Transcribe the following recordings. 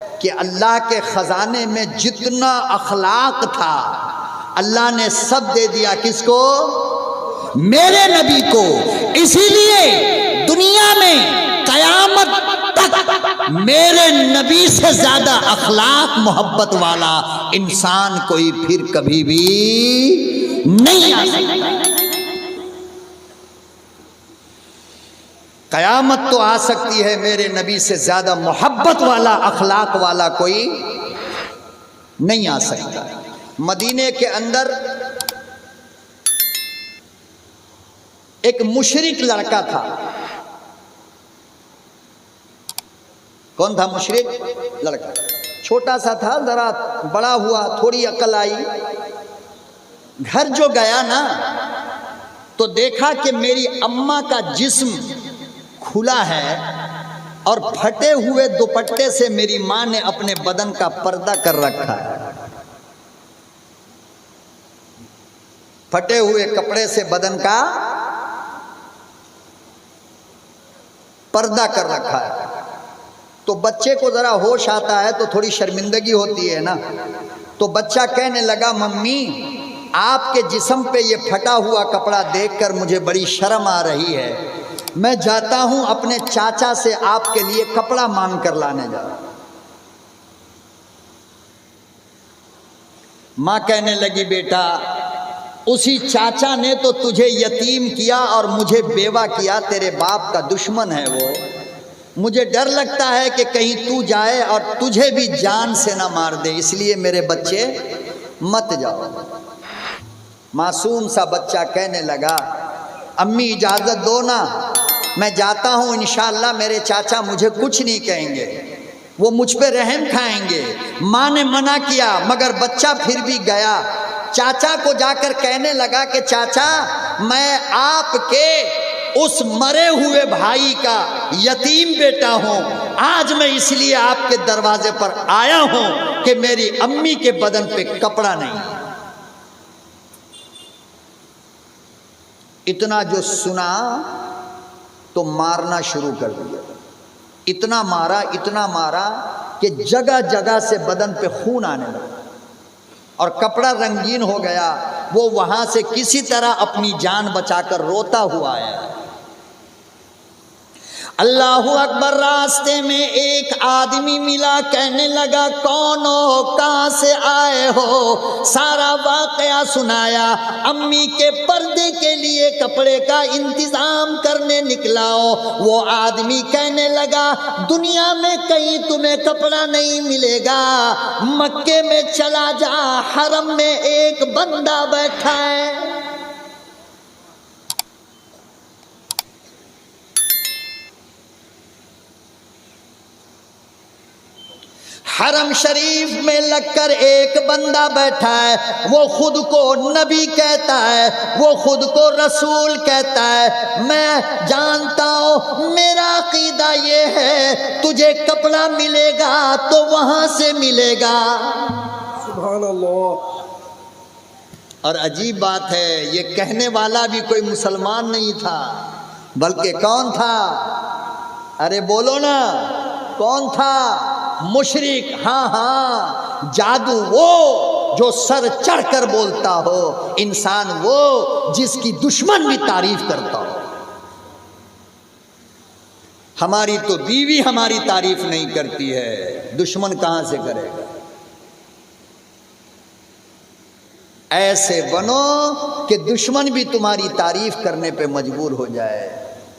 کہ اللہ کے خزانے میں جتنا اخلاق تھا اللہ نے سب دے دیا کس کو؟ میرے نبی کو۔ اسی لیے دنیا میں قیامت تک میرے نبی سے زیادہ اخلاق محبت والا انسان کوئی پھر کبھی بھی نہیں آ سکتا۔ قیامت تو آ سکتی ہے، میرے نبی سے زیادہ محبت والا اخلاق والا کوئی نہیں آ سکتا۔ مدینے کے اندر ایک مشرک لڑکا تھا۔ کون تھا مشرک لڑکا؟ چھوٹا سا تھا، ذرا بڑا ہوا، تھوڑی عقل آئی، گھر جو گیا نا تو دیکھا کہ میری اماں کا جسم کھلا ہے اور پھٹے ہوئے دوپٹے سے میری ماں نے اپنے بدن کا پردہ کر رکھا ہے۔ پھٹے ہوئے کپڑے سے بدن کا پردہ کر رکھا ہے۔ تو بچے کو ذرا ہوش آتا ہے تو تھوڑی شرمندگی ہوتی ہے نا، تو بچہ کہنے لگا ممی آپ کے جسم پہ یہ پھٹا ہوا کپڑا دیکھ کر مجھے بڑی شرم آ رہی ہے، میں جاتا ہوں اپنے چاچا سے آپ کے لیے کپڑا مانگ کر لانے جا رہا ہوں۔ ماں کہنے لگی بیٹا اسی چاچا نے تو تجھے یتیم کیا اور مجھے بیوہ کیا، تیرے باپ کا دشمن ہے وہ، مجھے ڈر لگتا ہے کہ کہیں تو جائے اور تجھے بھی جان سے نہ مار دے، اس لیے میرے بچے مت جاؤ۔ معصوم سا بچہ کہنے لگا امی اجازت دو نا، میں جاتا ہوں، انشاءاللہ میرے چاچا مجھے کچھ نہیں کہیں گے، وہ مجھ پہ رحم کھائیں گے۔ ماں نے منع کیا مگر بچہ پھر بھی گیا، چاچا کو جا کر کہنے لگا کہ چاچا میں آپ کے اس مرے ہوئے بھائی کا یتیم بیٹا ہوں، آج میں اس لیے آپ کے دروازے پر آیا ہوں کہ میری امی کے بدن پہ کپڑا نہیں۔ اتنا جو سنا تو مارنا شروع کر دیا، اتنا مارا کہ جگہ جگہ سے بدن پہ خون آنے لگا اور کپڑا رنگین ہو گیا۔ وہ وہاں سے کسی طرح اپنی جان بچا کر روتا ہوا آیا۔ اللہ اکبر، راستے میں ایک آدمی ملا، کہنے لگا کون ہو، کہاں سے آئے ہو؟ سارا واقعہ سنایا، امی کے پردے کے لیے کپڑے کا انتظام کرنے نکلا ہو۔ وہ آدمی کہنے لگا دنیا میں کہیں تمہیں کپڑا نہیں ملے گا، مکے میں چلا جا، حرم میں ایک بندہ بیٹھا ہے، حرم شریف میں لگ کر ایک بندہ بیٹھا ہے، وہ خود کو نبی کہتا ہے، وہ خود کو رسول کہتا ہے۔ میں جانتا ہوں، میرا عقیدہ یہ ہے تجھے کپڑا ملے گا تو وہاں سے ملے گا۔ سبحان اللہ۔ اور عجیب بات ہے، یہ کہنے والا بھی کوئی مسلمان نہیں تھا، بلکہ کون تھا؟ ارے بولو نا، کون تھا؟ مشرک۔ ہاں جادو وہ جو سر چڑھ کر بولتا ہو، انسان وہ جس کی دشمن بھی تعریف کرتا ہو۔ ہماری تو بیوی ہماری تعریف نہیں کرتی ہے، دشمن کہاں سے کرے گا؟ ایسے بنو کہ دشمن بھی تمہاری تعریف کرنے پہ مجبور ہو جائے۔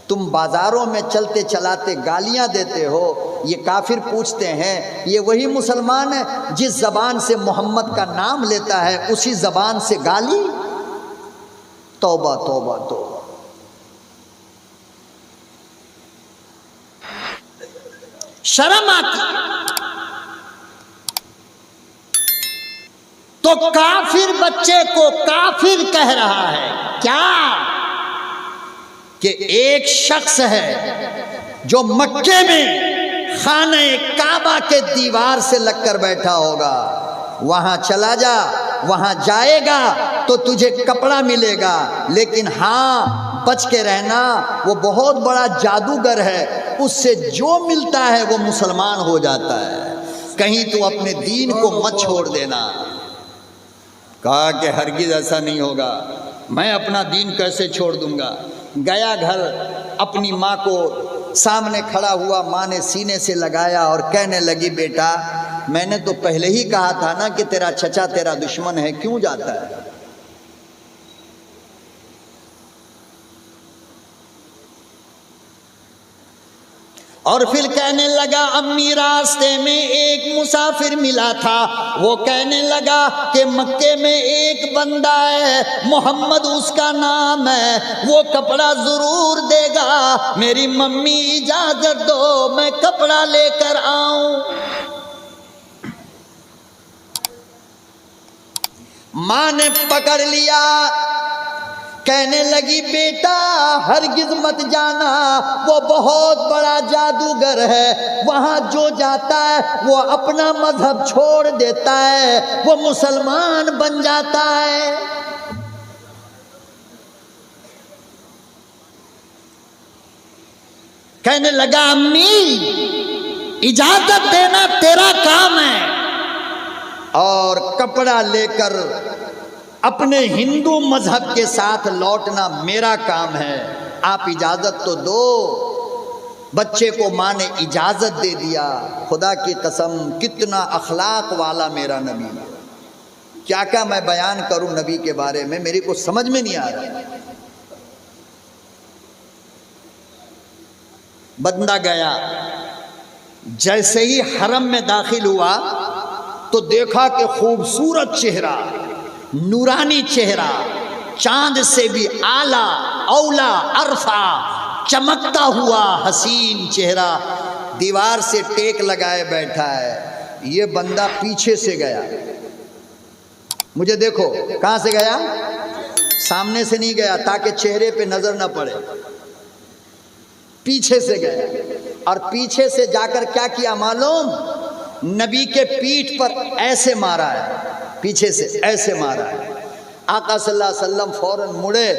تم بازاروں میں چلتے چلاتے گالیاں دیتے ہو، یہ کافر پوچھتے ہیں یہ وہی مسلمان ہے جس زبان سے محمد کا نام لیتا ہے اسی زبان سے گالی؟ توبہ توبہ توبہ۔ شرم آتی تو کافر بچے کو کافر کہہ رہا ہے کیا؟ کہ ایک شخص ہے جو مکے میں خانہ کعبہ کے دیوار سے لگ کر بیٹھا ہوگا، وہاں چلا جا، وہاں جائے گا تو تجھے کپڑا ملے گا، لیکن ہاں بچ کے رہنا، وہ بہت بڑا جادوگر ہے، اس سے جو ملتا ہے وہ مسلمان ہو جاتا ہے۔ کہیں تو اپنے دین کو مت چھوڑ دینا۔ کہا کہ ہرگز ایسا نہیں ہوگا، میں اپنا دین کیسے چھوڑ دوں گا۔ گیا گھر، اپنی ماں کو سامنے کھڑا ہوا، ماں نے سینے سے لگایا اور کہنے لگی بیٹا میں نے تو پہلے ہی کہا تھا نا کہ تیرا چچا تیرا دشمن ہے، کیوں جاتا ہے؟ اور پھر کہنے لگا امی راستے میں ایک مسافر ملا تھا، وہ کہنے لگا کہ مکے میں ایک بندہ ہے محمد اس کا نام ہے، وہ کپڑا ضرور دے گا، میری ممی اجازت دو میں کپڑا لے کر آؤں۔ ماں نے پکڑ لیا، کہنے لگی بیٹا ہرگز مت جانا، وہ بہت بڑا جادوگر ہے، وہاں جو جاتا ہے وہ اپنا مذہب چھوڑ دیتا ہے، وہ مسلمان بن جاتا ہے۔ کہنے لگا امی اجازت دینا تیرا کام ہے، اور کپڑا لے کر اپنے ہندو مذہب کے ساتھ لوٹنا میرا کام ہے، آپ اجازت تو دو۔ بچے کو ماں نے اجازت دے دیا۔ خدا کی قسم کتنا اخلاق والا میرا نبی، کیا کیا میں بیان کروں نبی کے بارے میں، میری کو سمجھ میں نہیں آ رہا۔ بندہ گیا، جیسے ہی حرم میں داخل ہوا تو دیکھا کہ خوبصورت چہرہ، نورانی چہرہ، چاند سے بھی اعلیٰ اولا عرفہ، چمکتا ہوا حسین چہرہ، دیوار سے ٹیک لگائے بیٹھا ہے۔ یہ بندہ پیچھے سے گیا، مجھے دیکھو کہاں سے گیا، سامنے سے نہیں گیا تاکہ چہرے پہ نظر نہ پڑے، پیچھے سے گیا، اور پیچھے سے جا کر کیا کیا معلوم، نبی کے پیٹھ پر ایسے مارا ہے، پیچھے سے ایسے مارا ہے۔ آقا صلی اللہ علیہ وسلم فوراً مڑے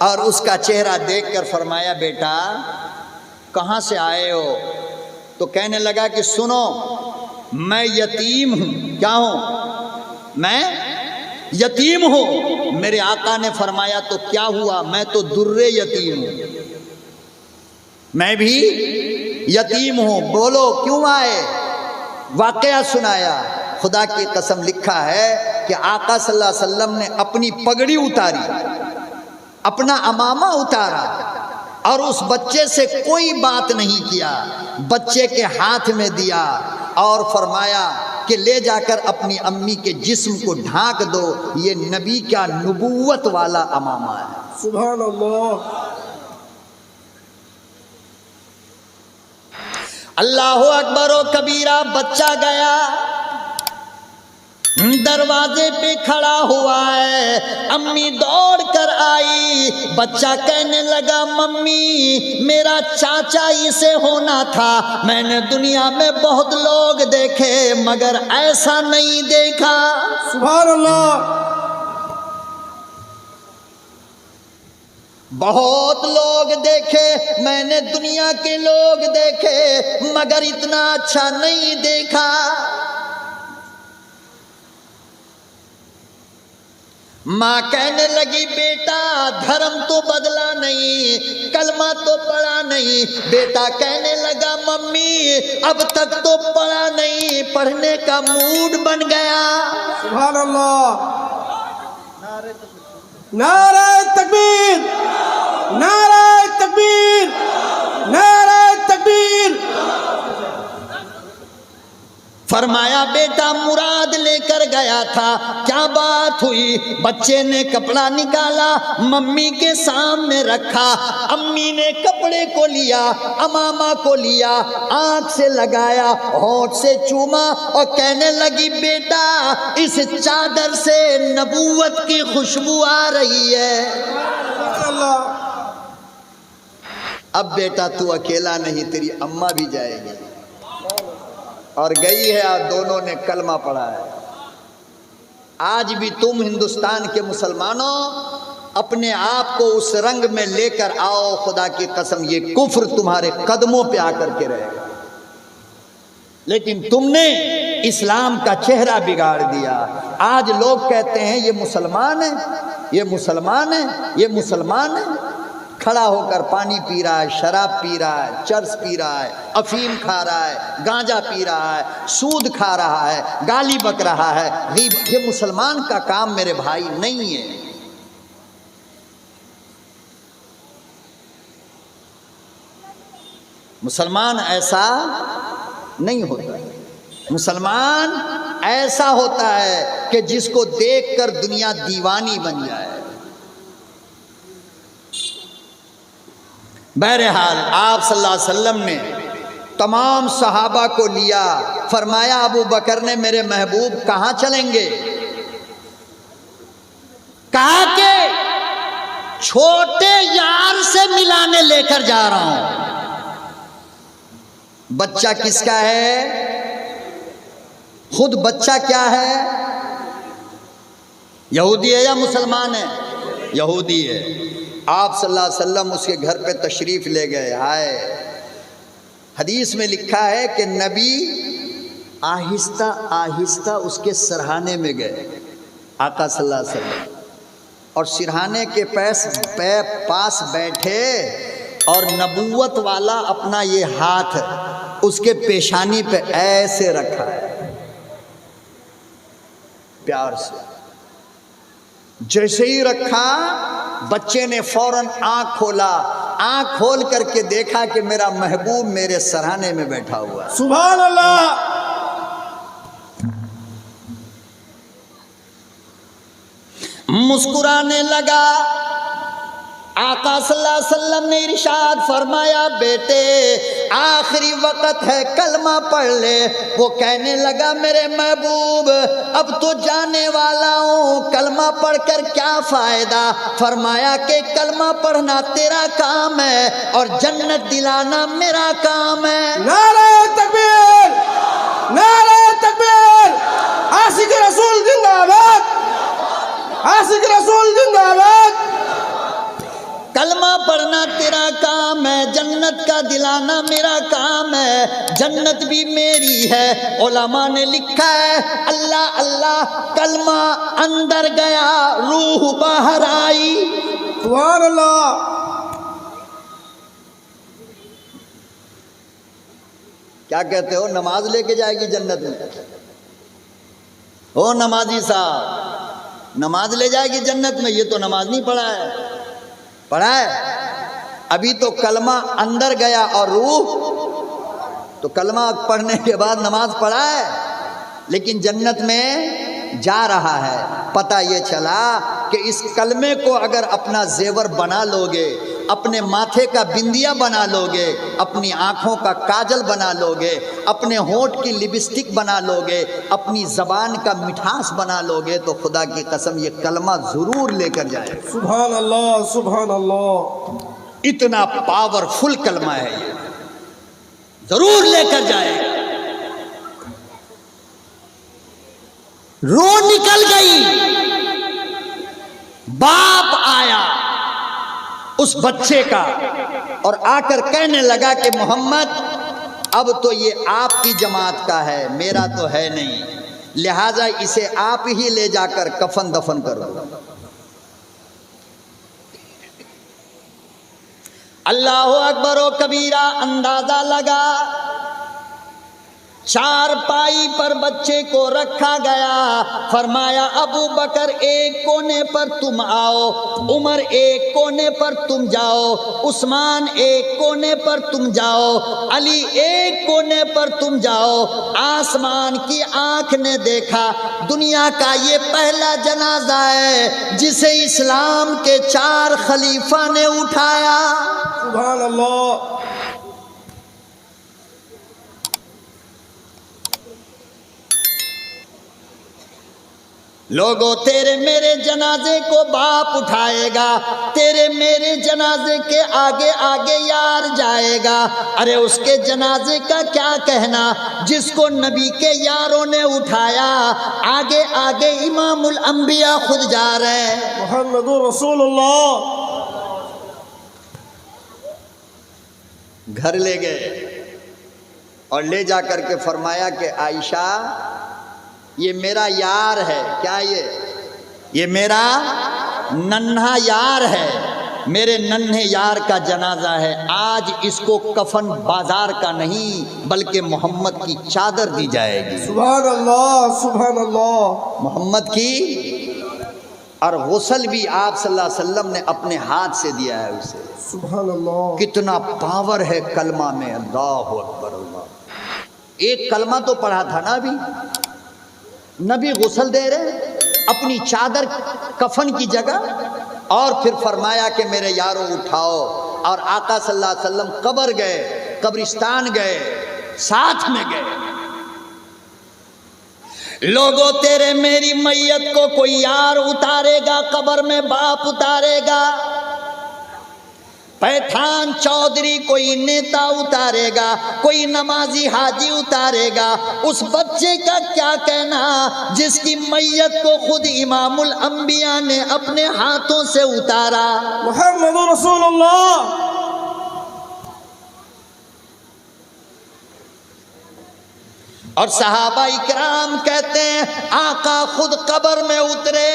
اور اس کا چہرہ دیکھ کر فرمایا بیٹا کہاں سے آئے ہو؟ تو کہنے لگا کہ سنو میں یتیم ہوں۔ کیا ہوں؟ میں یتیم ہوں۔ میرے آقا نے فرمایا تو کیا ہوا، میں تو در یتیم ہوں، میں بھی یتیم ہوں، بولو کیوں آئے؟ واقعہ سنایا۔ خدا کی قسم لکھا ہے کہ آقا صلی اللہ علیہ وسلم نے اپنی پگڑی اتاری، اپنا امامہ اتارا، اور اس بچے سے کوئی بات نہیں کیا، بچے کے ہاتھ میں دیا اور فرمایا کہ لے جا کر اپنی امی کے جسم کو ڈھانک دو، یہ نبی کا نبوت والا امامہ ہے۔ سبحان اللہ۔ اللہ اکبر و کبیرہ۔ بچہ گیا، دروازے پہ کھڑا ہوا ہے، امی دوڑ کر آئی، بچہ کہنے لگا ممی میرا چاچا اسے ہونا تھا، میں نے دنیا میں بہت لوگ دیکھے مگر ایسا نہیں دیکھا۔ سبحان اللہ۔ بہت لوگ دیکھے، میں نے دنیا کے لوگ دیکھے مگر اتنا اچھا نہیں دیکھا۔ ماں کہنے لگی بیٹا دھرم تو بدلا نہیں، کلمہ تو پڑھا نہیں۔ بیٹا کہنے لگا ممی اب تک تو پڑھا نہیں، پڑھنے کا موڈ بن گیا۔ سبحان اللہ۔ نعرہ تکبیر، نعرہ تکبیر، نعرہ تکبیر۔ فرمایا بیٹا مراد لے کر گیا تھا، کیا بات ہوئی؟ بچے نے کپڑا نکالا، ممی کے سامنے رکھا، امی نے کپڑے کو لیا، امامہ کو لیا، آنکھ سے لگایا، ہونٹ سے چوما اور کہنے لگی بیٹا اس چادر سے نبوت کی خوشبو آ رہی ہے۔ اب بیٹا تو اکیلا نہیں، تیری اماں بھی جائے گی، اور گئی ہے، اور دونوں نے کلمہ پڑھا ہے۔ آج بھی تم ہندوستان کے مسلمانوں اپنے آپ کو اس رنگ میں لے کر آؤ، خدا کی قسم یہ کفر تمہارے قدموں پہ آ کر کے رہے گا۔ لیکن تم نے اسلام کا چہرہ بگاڑ دیا. آج لوگ کہتے ہیں یہ مسلمان ہے، یہ مسلمان ہے، یہ مسلمان ہے. کھڑا ہو کر پانی پی رہا ہے، شراب پی رہا ہے، چرس پی رہا ہے، افیم کھا رہا ہے، گانجا پی رہا ہے، سود کھا رہا ہے، گالی بک رہا ہے. یہ مسلمان کا کام میرے بھائی نہیں ہے. مسلمان ایسا نہیں ہوتا. مسلمان ایسا ہوتا ہے کہ جس کو دیکھ کر دنیا دیوانی بن جائے. بہرحال آپ صلی اللہ علیہ وسلم نے تمام صحابہ کو لیا. فرمایا ابو بکر نے میرے محبوب کہاں چلیں گے؟ کہا کہ چھوٹے یار سے ملانے لے کر جا رہا ہوں. بچہ کس کا ہے؟ خود بچہ کیا ہے؟ یہودی ہے یا مسلمان ہے؟ یہودی ہے. آپ صلی اللہ علیہ وسلم اس کے گھر پہ تشریف لے گئے. ہائے، حدیث میں لکھا ہے کہ نبی آہستہ آہستہ اس کے سرہانے میں گئے، آقا صلی اللہ علیہ وسلم، اور سرہانے کے پاس بیٹھے اور نبوت والا اپنا یہ ہاتھ اس کے پیشانی پہ ایسے رکھا ہے پیار سے. جیسے ہی رکھا بچے نے فوراً آنکھ کھولا. آنکھ کھول کر کے دیکھا کہ میرا محبوب میرے سرہانے میں بیٹھا ہوا ہے. سبحان اللہ. مسکرانے لگا. آقا صلی اللہ علیہ وسلم نے ارشاد فرمایا بیٹے آخری وقت ہے کلمہ پڑھ لے. وہ کہنے لگا میرے محبوب اب تو جانے والا ہوں، کلمہ پڑھ کر کیا فائدہ؟ فرمایا کہ کلمہ پڑھنا تیرا کام ہے اور جنت دلانا میرا کام ہے. نعرہ تکبیر، نعرہ تکبیر. عاشق رسول زندہ باد، عاشق رسول زندہ باد. کلمہ پڑھنا تیرا کام ہے، جنت کا دلانا میرا کام ہے، جنت بھی میری ہے. علماء نے لکھا ہے اللہ اللہ کلمہ اندر گیا روح باہر آئی. سبحان اللہ. کیا کہتے ہو؟ نماز لے کے جائے گی جنت میں؟ او نمازی صاحب، نماز لے جائے گی جنت میں؟ یہ تو نماز نہیں پڑھا ہے. پڑھا ہے؟ ابھی تو کلمہ اندر گیا اور روح تو کلمہ پڑھنے کے بعد نماز پڑھا ہے، لیکن جنت میں جا رہا ہے. پتہ یہ چلا کہ اس کلمے کو اگر اپنا زیور بنا لوگے، اپنے ماتھے کا بندیا بنا لوگے، اپنی آنکھوں کا کاجل بنا لوگے، اپنے ہونٹ کی لپسٹک بنا لوگے، اپنی زبان کا مٹھاس بنا لوگے، تو خدا کی قسم یہ کلمہ ضرور لے کر جائے. سبحان اللہ، سبحان اللہ. اتنا پاورفل کلمہ ہے یہ، ضرور لے کر جائے. روح نکل گئی. باپ آیا اس بچے کا اور آ کر کہنے لگا کہ محمد اب تو یہ آپ کی جماعت کا ہے، میرا تو ہے نہیں، لہذا اسے آپ ہی لے جا کر کفن دفن کرو. اللہ اکبر و کبیرہ. اندازہ لگا. چار پائی پر بچے کو رکھا گیا. فرمایا ابو بکر ایک کونے پر تم آؤ، عمر ایک کونے پر تم جاؤ، عثمان ایک کونے پر تم جاؤ، علی ایک کونے پر تم جاؤ. آسمان کی آنکھ نے دیکھا دنیا کا یہ پہلا جنازہ ہے جسے اسلام کے 4 خلیفہ نے اٹھایا. سبحان اللہ. لوگوں تیرے میرے جنازے کو باپ اٹھائے گا، تیرے میرے جنازے کے آگے آگے یار جائے گا. ارے اس کے جنازے کا کیا کہنا جس کو نبی کے یاروں نے اٹھایا. آگے آگے امام الانبیاء خود جا رہے ہیں. محمد رسول اللہ. گھر لے گئے. اور لے جا کر کے فرمایا کہ عائشہ یہ میرا یار ہے. کیا یہ میرا ننھا یار ہے، میرے ننھے یار کا جنازہ ہے. آج اس کو کفن بازار کا نہیں بلکہ محمد کی چادر دی جائے گی. سبحان اللہ سبحان اللہ. محمد کی. اور غسل بھی آپ صلی اللہ علیہ وسلم نے اپنے ہاتھ سے دیا ہے اسے. سبحان اللہ. کتنا پاور ہے کلمہ میں. اللہ اکبر اللہ. ایک کلمہ تو پڑھا تھا نا ابھی. نبی غسل دے رہے اپنی چادر کفن کی جگہ، اور پھر فرمایا کہ میرے یارو اٹھاؤ. اور آقا صلی اللہ علیہ وسلم قبر گئے، قبرستان گئے، ساتھ میں گئے. لوگوں تیرے میری میت کو کوئی یار اتارے گا قبر میں، باپ اتارے گا، پیٹھان چودھری کوئی نیتا اتارے گا، کوئی نمازی حاجی اتارے گا. اس بچے کا کیا کہنا جس کی میت کو خود امام الانبیاء نے اپنے ہاتھوں سے اتارا. محمد رسول اللہ. اور صحابہ اکرام کہتے ہیں آقا خود قبر میں اترے.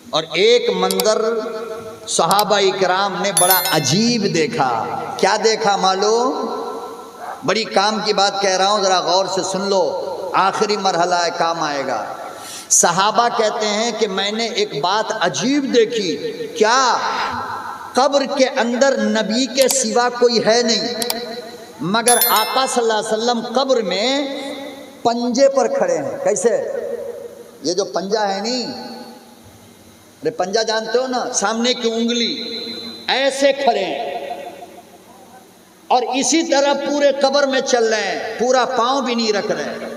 اور ایک منظر صحابہ اکرام نے بڑا عجیب دیکھا. کیا دیکھا معلوم؟ بڑی کام کی بات کہہ رہا ہوں، ذرا غور سے سن لو، آخری مرحلہ ہے، کام آئے گا. صحابہ کہتے ہیں کہ میں نے ایک بات عجیب دیکھی. کیا؟ قبر کے اندر نبی کے سوا کوئی ہے نہیں، مگر آقا صلی اللہ علیہ وسلم قبر میں پنجے پر کھڑے ہیں. کیسے؟ یہ جو پنجہ ہے نہیں، ارے پنجہ جانتے ہو نا، سامنے کی انگلی، ایسے کھڑے ہیں اور اسی طرح پورے قبر میں چل رہے ہیں، پورا پاؤں بھی نہیں رکھ رہے ہیں.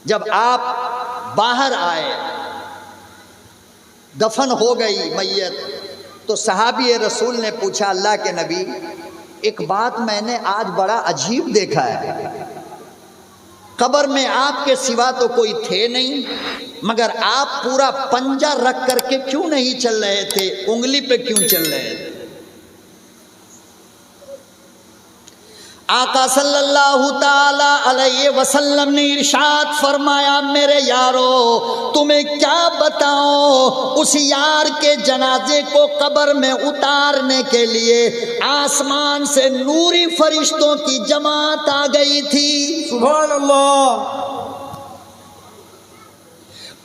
جب آپ باہر آئے، دفن ہو گئی میت، تو صحابی رسول نے پوچھا اللہ کے نبی ایک بات میں نے آج بڑا عجیب دیکھا ہے. قبر میں آپ کے سوا تو کوئی تھے نہیں، مگر آپ پورا پنجہ رکھ کر کے کیوں نہیں چل رہے تھے، انگلی پہ کیوں چل رہے تھے؟ آقا صلی اللہ تعالی علیہ وسلم نے ارشاد فرمایا میرے یارو تمہیں کیا بتاؤں، اس یار کے جنازے کو قبر میں اتارنے کے لیے آسمان سے نوری فرشتوں کی جماعت آ گئی تھی. سبحان اللہ.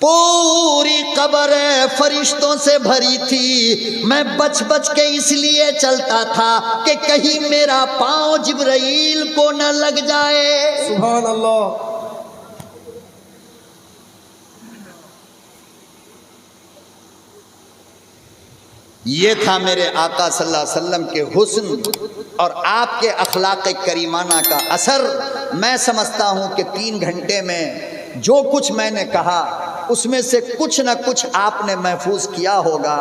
پوری قبر فرشتوں سے بھری تھی. میں بچ بچ کے اس لیے چلتا تھا کہ کہیں میرا پاؤں جبرائیل کو نہ لگ جائے. سبحان اللہ. یہ تھا میرے آقا صلی اللہ علیہ وسلم کے حسن اور آپ کے اخلاق کریمانہ کا اثر. میں سمجھتا ہوں کہ 3 گھنٹے میں جو کچھ میں نے کہا اس میں سے کچھ نہ کچھ آپ نے محفوظ کیا ہوگا،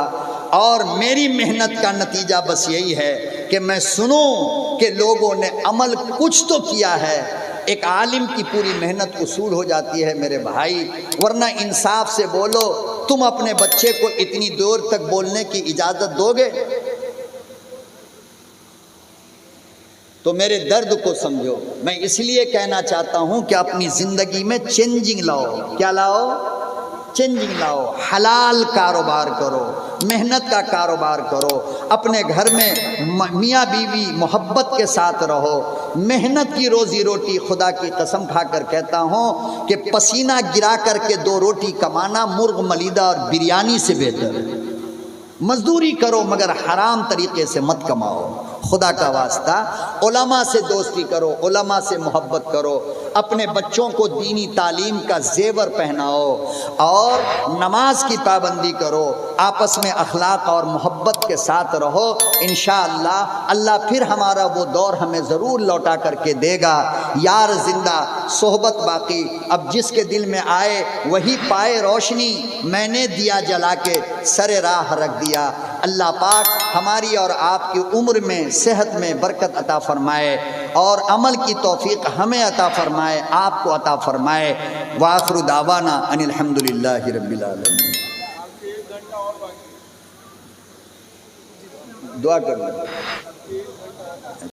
اور میری محنت کا نتیجہ بس یہی ہے کہ میں سنوں کہ لوگوں نے عمل کچھ تو کیا ہے. ایک عالم کی پوری محنت وصول ہو جاتی ہے میرے بھائی، ورنہ انصاف سے بولو، تم اپنے بچے کو اتنی دور تک بولنے کی اجازت دو گے؟ تو میرے درد کو سمجھو. میں اس لیے کہنا چاہتا ہوں کہ اپنی زندگی میں چینجنگ لاؤ. کیا لاؤ؟ چینجنگ لاؤ. حلال کاروبار کرو، محنت کا کاروبار کرو، اپنے گھر میں میاں بیوی محبت کے ساتھ رہو. محنت کی روزی روٹی، خدا کی قسم کھا کر کہتا ہوں کہ پسینہ گرا کر کے 2 روٹی کمانا مرغ ملیدہ اور بریانی سے بہتر ہے. مزدوری کرو مگر حرام طریقے سے مت کماؤ. خدا کا واسطہ علماء سے دوستی کرو، علماء سے محبت کرو، اپنے بچوں کو دینی تعلیم کا زیور پہناؤ اور نماز کی پابندی کرو، آپس میں اخلاق اور محبت کے ساتھ رہو. انشاءاللہ اللہ پھر ہمارا وہ دور ہمیں ضرور لوٹا کر کے دے گا. یار زندہ، صحبت باقی. اب جس کے دل میں آئے وہی پائے روشنی. میں نے دیا جلا کے سر راہ رکھ دیا. اللہ پاک ہماری اور آپ کی عمر میں، صحت میں برکت عطا فرمائے اور عمل کی توفیق ہمیں عطا فرمائے، آپ کو عطا فرمائے. وآخر دعوانا ان الحمدللہ رب العالمین. دعا کرنا.